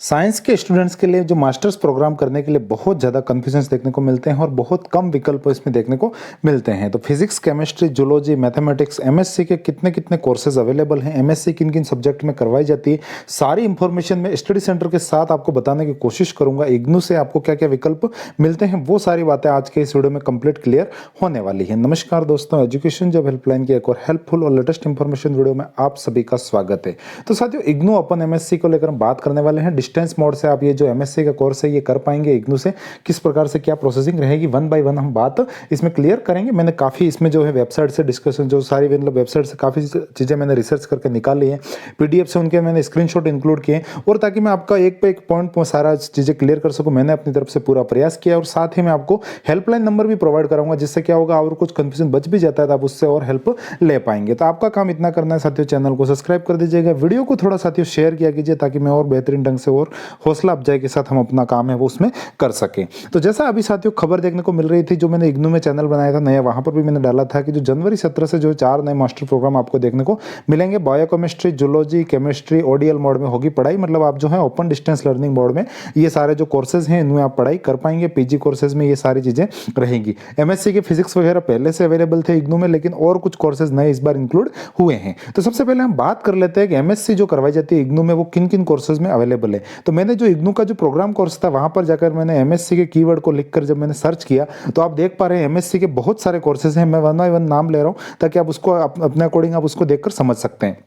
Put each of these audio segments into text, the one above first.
Science के students के लिए जो मास्टर्स प्रोग्राम करने के लिए बहुत ज़्यादा कन्फ्यूजन्स देखने को मिलते हैं और बहुत कम विकल्प इसमें देखने को मिलते हैं। तो physics, chemistry, zoology, mathematics, MSc के कितने कितने कोर्सेज अवेलेबल हैं, एमएससी किन किन सब्जेक्ट में करवाई जाती है, सारी इंफॉर्मेशन मैं स्टडी सेंटर के साथ आपको बताने की कोशिश करूंगा। इग्नू से आपको क्या क्या विकल्प मिलते हैं वो सारी बातें आज के इस वीडियो में कंप्लीट क्लियर होने वाली है। नमस्कार दोस्तों, एजुकेशन जॉब हेल्पलाइन की एक और हेल्पफुल और लेटेस्ट इंफॉर्मेशन वीडियो में आप सभी का स्वागत है। तो साथियों, इग्नू अपन एमएससी को लेकर हम बात करने वाले हैं। डिस्टेंस मोड से आप ये जो एमएससी का कोर्स है ये कर पाएंगे इग्नू से, किस प्रकार से क्या प्रोसेसिंग रहेगी, वन बाय वन हम बात इसमें क्लियर करेंगे। मैंने काफ़ी इसमें जो है वेबसाइट से डिस्कशन, जो सारी मतलब वेबसाइट से काफ़ी चीज़ें मैंने रिसर्च करके निकाली हैं, पीडीएफ से उनके मैंने स्क्रीनशॉट इंक्लूड किए, और ताकि मैं आपका एक पे एक पॉइंट पर सारा चीज़ें क्लियर कर सकूँ, मैंने अपनी तरफ से पूरा प्रयास किया। और साथ ही मैं आपको हेल्पलाइन नंबर भी प्रोवाइड कराऊंगा, जिससे क्या होगा और कुछ कंफ्यूजन बच भी जाता है तो आप उससे और हेल्प ले पाएंगे। तो आपका काम इतना करना है साथियों, चैनल को सब्सक्राइब कर दीजिएगा, वीडियो को थोड़ा साथियों शेयर किया कीजिए, ताकि मैं और बेहतरीन ढंग से और हौसला अफजाई के साथ हम अपना काम है वो उसमें कर सकें। तो जैसा अभी साथियों खबर देखने को मिल रही थी, जो मैंने इग्नू में चैनल बनाया था नया, वहां पर भी मैंने डाला था कि जो जनवरी 17 से जो 4 नए मास्टर प्रोग्राम आपको देखने को मिलेंगे, biochemistry, zoology, chemistry ODL mode में होगी पढ़ाई, मतलब आप जो है ओपन डिस्टेंस लर्निंग मोड में ये सारे जो कोर्सेज हैं इनमें आप पढ़ाई कर पाएंगे। पीजी कोर्सेज में ये सारी चीजें रहेंगी। एमएससी के फिजिक्स वगैरह पहले से अवेलेबल थे इग्नू में, लेकिन और कुछ कोर्सेज नए इस बार इंक्लूड हुए हैं। तो सबसे पहले हम बात कर लेते हैं कि एमएससी जो करवाई जाती है इग्नू में वो किन किन कोर्सेज में अवेलेबल है। तो मैंने जो इग्नू का जो प्रोग्राम कोर्स था वहां पर जाकर मैंने एमएससी के कीवर्ड को लिखकर जब मैंने सर्च किया तो आप देख पा रहे हैं एमएससी के बहुत सारे कोर्सेज हैं। मैं वन बाय वन नाम ले रहा हूं ताकि आप उसको अपने अकॉर्डिंग आप उसको देखकर समझ सकते हैं।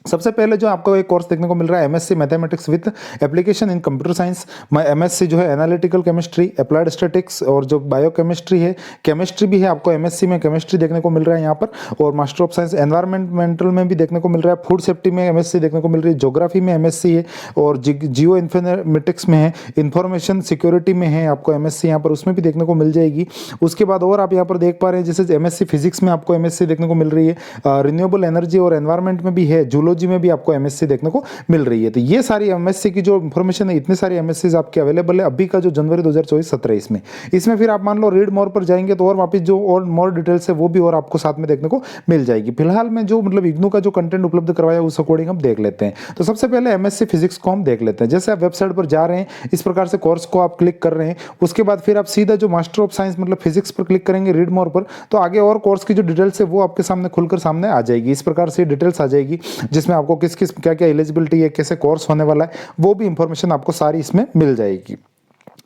सबसे पहले जो आपको एक कोर्स देखने को मिल रहा है MSc mathematics with application in computer science. MSc जो है एनालिटिकल केमिस्ट्री, अप्लाइड स्टैटिक्स और जो बायोकेमिस्ट्री है, केमिस्ट्री भी है आपको एमएससी में केमिस्ट्री देखने को मिल रहा है यहाँ पर, और मास्टर ऑफ साइंस एनवायरमेंटल में भी देखने को मिल रहा है, फूड सेफ्टी में एमएससी देखने को मिल रही है, ज्योग्राफी में एमएससी है, और जियो इन्फॉर्मेटिक्स में है, इंफॉर्मेशन सिक्योरिटी में है आपको एमएससी यहाँ पर, उसमें भी देखने को मिल जाएगी। उसके बाद और आप यहाँ पर देख पा रहे हैं जैसे एमएससी फिजिक्स में आपको एमएससी देखने को मिल रही है, रिन्यूएबल एनर्जी और एनवायरमेंट में भी है, जूलॉजी में भी आपको एमएससी देखने को मिल रही है। तो ये सारी एमएससी की जो इंफॉर्मेशन है, इतने सारी एमएससी आपके अवेलेबल है अभी का जो जनवरी 2024-17 इसमें फिर आप मान लो रीड मोर पर जाएंगे तो और वापस जो और मोर डिटेल्स है वो भी और आपको साथ में देखने को मिल जाएगी। फिलहाल में जो मतलब इग्नू का जो कंटेंट उपलब्ध करवाया उस अकॉर्डिंग हम देख लेते हैं। तो सबसे पहले एमएससी फिजिक्स को हम देख लेते हैं। जैसे आप वेबसाइट पर जा रहे हैं, इस प्रकार से कोर्स को आप क्लिक कर रहे हैं, उसके बाद फिर आप सीधा जो मास्टर ऑफ साइंस मतलब फिजिक्स पर क्लिक करेंगे रीड मोर पर, तो आगे और कोर्स की जो डिटेल्स है वो आपके सामने खुलकर सामने आ जाएगी। इस प्रकार से डिटेल्स आ जाएगी जिसमें आपको किस किस क्या क्या एलिजिबिलिटी है, कैसे कोर्स होने वाला है, वो भी इंफॉर्मेशन आपको सारी इसमें मिल जाएगी।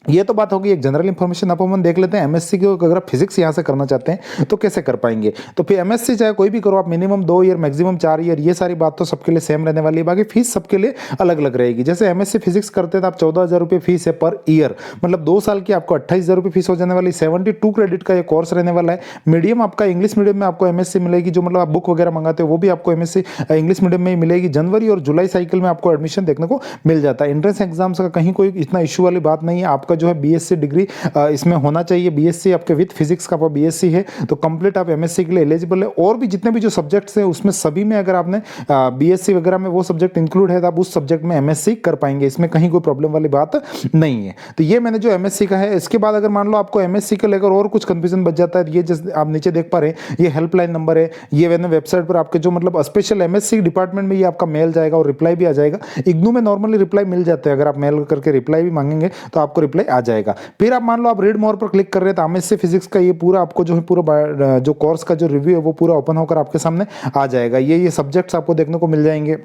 ये तो बात होगी एक जनरल इंफॉर्मेशन। अब हम देख लेते हैं एमएससी को अगर आप फिजिक्स यहाँ से करना चाहते हैं तो कैसे कर पाएंगे। तो फिर एमएससी चाहे कोई भी करो आप, मिनिमम 2 ईयर मैक्सिमम 4 ईयर, ये सारी बात तो सबके लिए सेम रहने वाली है। बाकी फीस सबके लिए अलग अलग रहेगी। जैसे एमएससी फिजिक्स करते हैं तो आप 14,000 रुपये फीस है पर ईयर, मतलब 2 साल की आपको 28,000 रुपये फीस हो जाने वाली। 72 क्रेडिट का ये कोर्स रहने वाला है। मीडियम आपका इंग्लिश मीडियम में आपको एमएससी मिलेगी, जो मतलब आप बुक वगैरह मंगाते हो वो भी आपको एमएससी इंग्लिश मीडियम में ही मिलेगी। जनवरी और जुलाई साइकिल में आपको एडमिशन देखने को मिल जाता है। एंट्रेंस एग्जाम्स का कहीं कोई इतना इशू वाली बात नहीं है। आपका जो है बीएससी डिग्री इसमें होना चाहिए। बीएससी आपके विद फिजिक्स का बीएससी है तो कंप्लीट आप एमएससी के लिए एलिजिबल है। और भी जितने भी जो सब्जेक्ट्स हैं उसमें सभी में अगर आपने बीएससी वगैरह में वो सब्जेक्ट इंक्लूड है तो आप उस सब्जेक्ट में एमएससी कर पाएंगे। इसमें कहीं कोई प्रॉब्लम वाली बात नहीं है। तो ये मैंने जो एमएससी का है। इसके बाद अगर मान लो आपको एमएससी को लेकर और कुछ कंफ्यूजन बच जाता है, ये जैसे आप नीचे देख पा रहे हैं ये हेल्पलाइन नंबर है। ये मैंने वेबसाइट पर आपके जो मतलब स्पेशल एमएससी डिपार्टमेंट में ये आपका मेल जाएगा और रिप्लाई भी आ जाएगा। इग्नू में नॉर्मली रिप्लाई मिल जाता है, अगर आप मेल करके रिप्लाई भी मांगेंगे तो आपको रिप्लाई आ जाएगा। फिर आप मान लो आप रीड मोर पर क्लिक कर रहे हैं तो एमएससी फिजिक्स का ये पूरा आपको जो है पूरा जो कोर्स का जो रिव्यू है वो पूरा ओपन होकर आपके सामने आ जाएगा। ये सब्जेक्ट्स आपको देखने को मिल जाएंगे।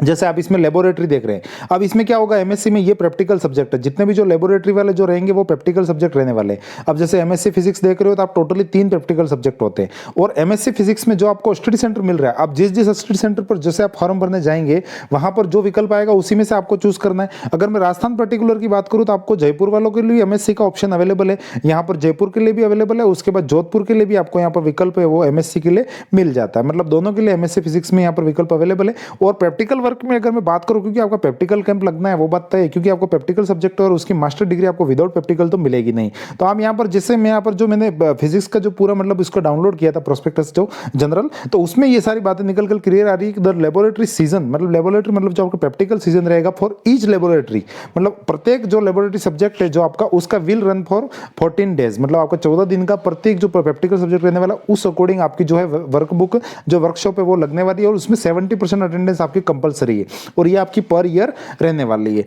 जैसे आप इसमें लेबोरेटरी देख रहे हैं, अब इसमें क्या होगा, एमएससी में ये प्रैक्टिकल सब्जेक्ट है। जितने भी जो लेबोरेटरी वाले जो रहेंगे वो प्रैक्टिकल सब्जेक्ट रहने वाले हैं। अब जैसे एमएससी फिजिक्स देख रहे हो तो आप टोटली 3 प्रैक्टिकल सब्जेक्ट होते हैं। और एमएससी फिजिक्स में जो आपको स्टडी सेंटर मिल रहा है, अब जिस जिस स्टडी सेंटर पर जैसे आप फॉर्म भरने जाएंगे वहां पर जो विकल्प आएगा उसी में से आपको चूज करना है। अगर मैं राजस्थान पर्टिकुलर की बात करूं तो आपको जयपुर वालों के लिए एमएससी का ऑप्शन अवेलेबल है। यहाँ पर जयपुर के लिए भी अवेलेबल है, उसके बाद जोधपुर के लिए भी आपको यहाँ पर विकल्प है वो एमएससी के लिए मिल जाता है। मतलब दोनों के लिए एमएससी फिजिक्स में यहाँ पर विकल्प अवेलेबल है। और प्रैक्टिकल वर्क में अगर मैं बात करूं, क्योंकि आपका प्रैक्टिकल कैंप लगना है वो बात तय है, क्योंकि आपको प्रैक्टिकल सब्जेक्ट और उसकी मास्टर डिग्री आपको विदाउट प्रैक्टिकल तो मिलेगी नहीं। तो आप यहाँ पर जैसे मैं यहाँ पर जो मैंने फिजिक्स का जो पूरा मतलब इसको डाउनलोड किया था प्रोस्पेक्टस जो जनरल, तो उसमें ये सारी बातें निकल कर क्लियर आ रही है कि द लेबोरेटरी सीजन मतलब लेबोरेटरी मतलब जो आपका प्रैक्टिकल सीजन रहेगा फॉर ईच लेबोरेटरी, मतलब प्रत्येक जो लेबोरेटरी सब्जेक्ट है जो आपका उसका विल रन फॉर 14 डेज, मतलब आपका 14 दिन का प्रत्येक जो प्रैक्टिकल सब्जेक्ट रहने वाला उस अकॉर्डिंग आपकी जो है वर्कबुक जो वर्कशॉप है वो लगने वाली है। और उसमें 70% अटेंडेंस आपकी कंपलसरी है और ये आपकी पर ईयर रहने वाली है।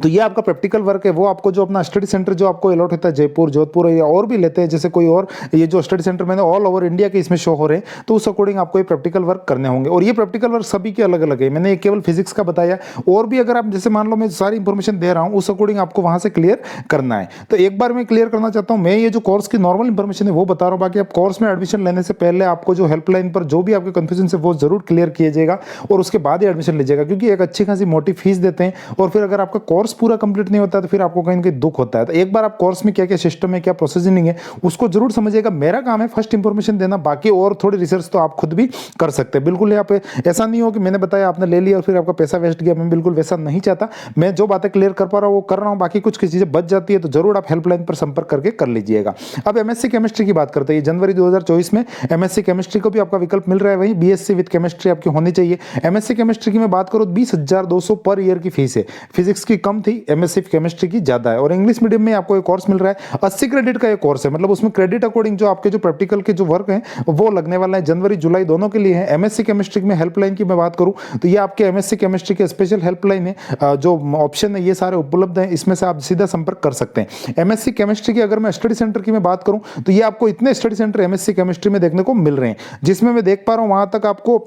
तो ये आपका प्रैक्टिकल वर्क है, वो आपको जो अपना स्टडी सेंटर जो आपको अलॉट होता है जयपुर, जोधपुर या और भी लेते हैं, जैसे कोई और ये जो स्टडी सेंटर मैंने ऑल ओवर इंडिया के इसमें शो हो रहे हैं, तो उस अकॉर्डिंग आपको ये प्रैक्टिकल वर्क करने होंगे। और ये प्रैक्टिकल वर्क सभी के अलग अलग है, मैंने केवल फिजिक्स का बताया, और भी अगर आप जैसे मान लो मैं सारी इंफॉर्मेशन दे रहा हूँ उस अकॉर्डिंग आपको वहां से क्लियर करना है। तो एक बार मैं क्लियर करना चाहता हूँ, मैं ये जो कोर्स की नॉर्मल इंफॉर्मेशन है वो बता रहा हूँ, बाकी आप कोर्स में एडमिशन लेने से पहले आपको जो हेल्पलाइन पर जो भी आपके कंफ्यूजन है वो जरूर क्लियर कीजिएगा और उसके बाद ही एडमिशन लीजिएगा, क्योंकि एक अच्छी खासी मोटी फीस देते हैं और फिर अगर आपका कोर्स पूरा कंप्लीट नहीं होता है तो फिर आपको कहीं ना कहीं दुख होता है। तो एक बार आप कोर्स में क्या क्या सिस्टम है, क्या प्रोसेसिंग है, उसको जरूर समझिएगा। मेरा काम है फर्स्ट इंफॉर्मेशन देना, बाकी और थोड़ी रिसर्च तो आप खुद भी कर सकते हैं। बिल्कुल यहाँ पे ऐसा नहीं हो कि मैंने बताया आपने ले लिया और फिर आपका पैसा वेस्ट गया, मैं बिल्कुल वैसा नहीं चाहता। मैं जो बातें क्लियर कर पा रहा हूँ वो कर रहा हूँ, बाकी कुछ चीजें बच जाती है तो जरूर आप हेल्पलाइन पर संपर्क करके कर लीजिएगा। अब एमएससी केमिस्ट्री की बात करते हैं, जनवरी 2024 में एमएससी केमिस्ट्री को भी आपका विकल्प मिल रहा है, वहीं बीएससी विद केमिस्ट्री आपकी होनी चाहिए। एमएससी केमिस्ट्री की मैं बात करूँ 20,200 पर ईयर की फीस है, फिजिक्स की कम थी, एमएससी केमिस्ट्री की ज्यादा है। और इंग्लिश मीडियम में आपको एक कोर्स मिल रहा है, 80 क्रेडिट का एक कोर्स है, मतलब उसमें क्रेडिट अकॉर्डिंग जो आपके जो प्रैक्टिकल के जो वर्क हैं वो लगने वाला है, जनवरी जुलाई दोनों के लिए है। एमएससी केमिस्ट्री में हेल्पलाइन की मैं बात करूं तो ये आपके एमएससी केमिस्ट्री के स्पेशल हेल्पलाइन है, जो ऑप्शन है ये सारे उपलब्ध हैं, इसमें से आप सीधा संपर्क कर सकते हैं। एमएससी केमिस्ट्री की अगर मैं स्टडी सेंटर की मैं बात करूं तो ये आपको इतने स्टडी सेंटर एमएससी केमिस्ट्री में देखने को मिल रहे हैं, जिसमें मैं देख पा रहा हूं वहां तक आपको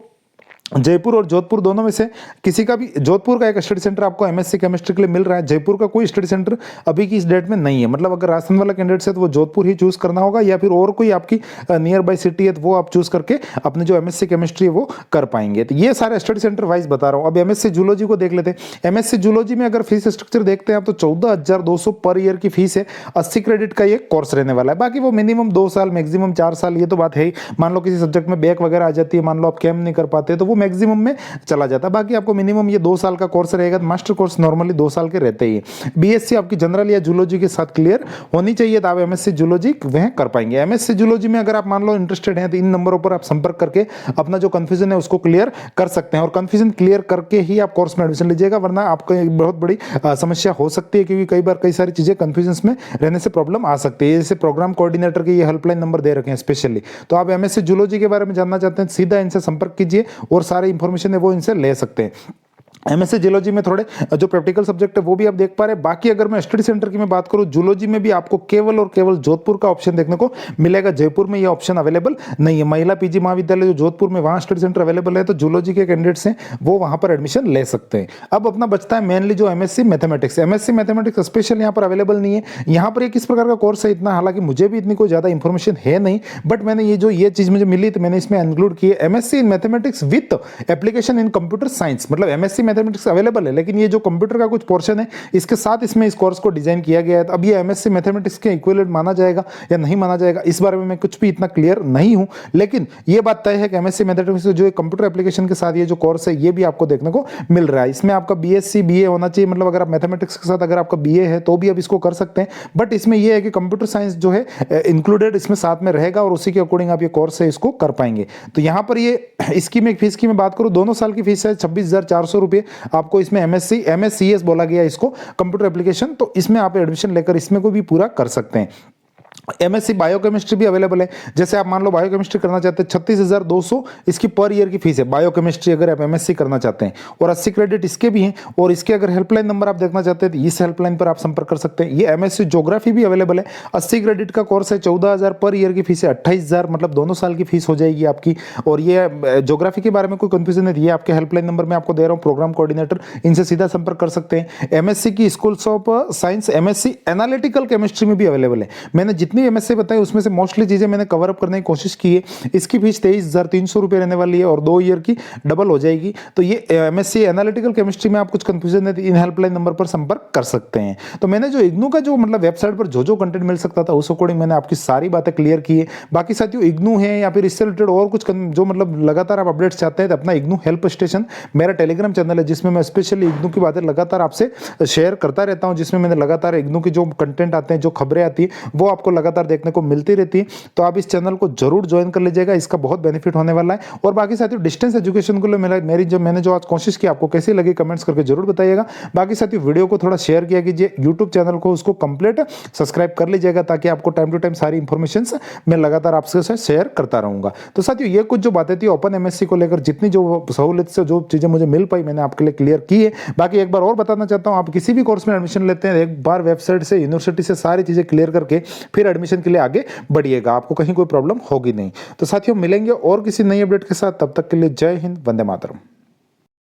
जयपुर और जोधपुर दोनों में से किसी का भी, जोधपुर का एक स्टडी सेंटर आपको एमएससी केमिस्ट्री के लिए मिल रहा है, जयपुर का कोई स्टडी सेंटर अभी की इस डेट में नहीं है। मतलब अगर राजस्थान वाला कैंडिडेट है तो वो जोधपुर ही चूज करना होगा, या फिर और कोई आपकी नियर बाई सिटी है तो वो आप चूज करके अपने जो एमएससी केमिस्ट्री है वो कर पाएंगे। तो ये सारे स्टडी सेंटर वाइज बता रहा हूँ। अब एमएससी जूलॉजी को देख लेते हैं। एमएससी जूलॉजी में अगर फीस स्ट्रक्चर देखते हैं आप तो 14,200 पर ईयर की फीस है, 80 क्रेडिट का ये कोर्स रहने वाला है। बाकी वो मिनिमम 2 साल मैक्सिमम 4 साल, ये तो बात है ही। मान लो किसी सब्जेक्ट में बैक वगैरह आ जाती है, मान लो आप कैम नहीं कर पाते तो वो मैक्सिमम में चला जाता है, बाकी आपको मिनिमम ये 2 साल का कोर्स रहेगा। मास्टर कोर्स नॉर्मली 2 साल के रहते ही। बीएससी आपकी जनरल या जूलॉजी के साथ क्लियर होनी चाहिए तो आप एमएससी जूलॉजी वह कर पाएंगे। एमएससी जूलॉजी में अगर आप मान लो इंटरेस्टेड हैं तो इन नंबरों पर आप संपर्क करके अपना जो कंफ्यूजन है उसको क्लियर कर सकते हैं, और कंफ्यूजन क्लियर करके ही आप कोर्स में एडमिशन लीजिएगा, वरना आपको एक बहुत बड़ी समस्या हो सकती है, क्योंकि कई बार कई सारी चीजें कंफ्यूजन में रहने से प्रॉब्लम आ सकती है। जैसे प्रोग्राम कोऑर्डिनेटर के ये हेल्पलाइन नंबर दे रखे हैं स्पेशली, तो आप एमएससी जूलॉजी के बारे में जानना चाहते हैं सीधा इनसे संपर्क कीजिए और सारी इंफॉर्मेशन है वो इनसे ले सकते हैं। एमएससी जूलॉजी में थोड़े जो प्रैक्टिकल सब्जेक्ट है वो भी आप देख पा रहे हैं। बाकी अगर मैं स्टडी सेंटर की मैं बात करूं, जूलॉजी में भी आपको केवल और केवल जोधपुर का ऑप्शन देखने को मिलेगा, जयपुर में ये ऑप्शन अवेलेबल नहीं है। महिला पीजी महाविद्यालय जो जोधपुर में वहां स्टडी सेंटर अवेलेबल है, तो जूलॉजी के कैंडिडेट्स हैं वो वहां पर एडमिशन ले सकते हैं। अब अपना बचता है मेनली जो MSc mathematics. MSc mathematics special यहाँ पर अवेलेबल नहीं है। यहाँ पर ये किस प्रकार का कोर्स है इतना, हालांकि मुझे भी इतनी कोई ज्यादा इंफॉर्मेशन है नहीं, बट मैंने ये चीज मुझे मिली तो मैंने इसमें इंक्लूड की है। MSc in mathematics with application in computer science, मतलब एमएससी मैथमेटिक्स अवेलेबल है, लेकिन ये जो कंप्यूटर का कुछ पोर्शन है इसके साथ इसमें इस कोर्स को डिजाइन किया गया है। तो अब ये एमएससी मैथमेटिक्स के इक्विवेलेंट माना जाएगा या नहीं माना जाएगा, इस बारे में मैं कुछ भी इतना क्लियर नहीं हूं, लेकिन ये बात तय है कि एमएससी मैथमेटिक्स जो कंप्यूटर एप्लीकेशन के साथ ये जो कोर्स है ये भी आपको देखने को मिल रहा है। इसमें आपका बीएससी बीए होना चाहिए, मतलब अगर आप मैथमेटिक्स के साथ अगर आपका बीए है तो भी आप इसको कर सकते हैं, बट इसमें यह है कि कंप्यूटर साइंस जो है इंक्लूडेड इसमें साथ में रहेगा और उसी के अकॉर्डिंग आप ये कोर्स है इसको कर पाएंगे। तो यहां पर ये इसकी मैं फीस की मैं बात करूं, दोनों साल की फीस है 26,400 रुपए आपको इसमें एमएससीएस बोला गया इसको, कंप्यूटर एप्लीकेशन, तो इसमें आप एडमिशन लेकर इसमें को भी पूरा कर सकते हैं। एमएससी बायोकेमिस्ट्री भी अवेलेबल है। जैसे आप मान लो बायोकेमिस्ट्री करना चाहते हैं, 36,200 इसकी पर ईयर की फीस है बायोकेमिस्ट्री अगर आप एमएससी करना चाहते हैं, और 80 क्रेडिट इसके भी हैं। और इसके अगर हेल्पलाइन नंबर आप देखना चाहते हैं तो इस हेल्पलाइन पर आप संपर्क कर सकते हैं। ये एमएससी ज्योग्राफी भी अवेलेबल है, 80 क्रेडिट का कोर्स है, 14,000 पर ईयर की फीस है, 28,000 मतलब दोनों साल की फीस हो जाएगी आपकी। और ये ज्योग्राफी के बारे में कोई कंफ्यूजन है, ये आपके हेल्पलाइन नंबर में आपको दे रहा हूँ, प्रोग्राम कोऑर्डिनेटर, इनसे सीधा संपर्क कर सकते हैं। एमएससी की schools of science MSc analytical chemistry में भी अवेलेबल है। मैंने जितनी एमएससी बताई उसमें से मोस्टली चीजें मैंने कवर अप करने की कोशिश की है। इसकी फीस 23,300 रुपए रहने वाली है और 2 ईयर की डबल हो जाएगी। तो ये एमएससी एनालिटिकल केमिस्ट्री में आप कुछ कंफ्यूजन है तो इन हेल्पलाइन नंबर पर संपर्क कर सकते हैं। तो मैंने जो इग्नू का जो मतलब वेबसाइट पर जो कंटेंट मिल सकता था उस अकॉर्डिंग मैंने आपकी सारी बातें क्लियर की है। बाकी साथियों इग्नू है या फिर इससे रिलेटेड और कुछ जो मतलब लगातार आप अपडेट्स चाहते हैं तो अपना इग्नू हेल्प स्टेशन मेरा टेलीग्राम चैनल है, जिसमें मैं स्पेशली इग्नू की बातें लगातार आपसे शेयर करता रहता हूं, जिसमें मैंने लगातार इग्नू की जो कंटेंट आते हैं, जो खबरें आती है वो आपको लगातार देखने को मिलती रहती है, तो आप इस चैनल को जरूर ज्वाइन कर लीजिएगा, इसका बहुत बेनिफिट होने वाला है। और बाकी साथियों डिस्टेंस एजुकेशन को मैंने जो आज कोशिश की आपको कैसी लगी कमेंट्स करके जरूर बताइएगा। बाकी साथियों वीडियो को थोड़ा शेयर किया कीजिए, यूट्यूब चैनल को उसको कंप्लीट सब्सक्राइब कर लीजिएगा ताकि आपको टाइम टू टाइम सारी इंफॉर्मेशन मैं लगातार आपके साथ शेयर करता रहूंगा। तो साथियों ये कुछ जो बातें थी ओपन एमएससी को लेकर, जितनी जो सहूलियत से जो चीजें मुझे मिल पाई मैंने आपके लिए क्लियर की है। बाकी एक बार और बताना चाहता हूं, आप किसी भी कोर्स में एडमिशन लेते हैं एक बार वेबसाइट से यूनिवर्सिटी से सारी चीजें क्लियर करके फिर एडमिशन के लिए आगे बढ़िएगा, आपको कहीं कोई प्रॉब्लम होगी नहीं। तो साथियों मिलेंगे और किसी नई अपडेट के साथ, तब तक के लिए जय हिंद, वंदे मातरम।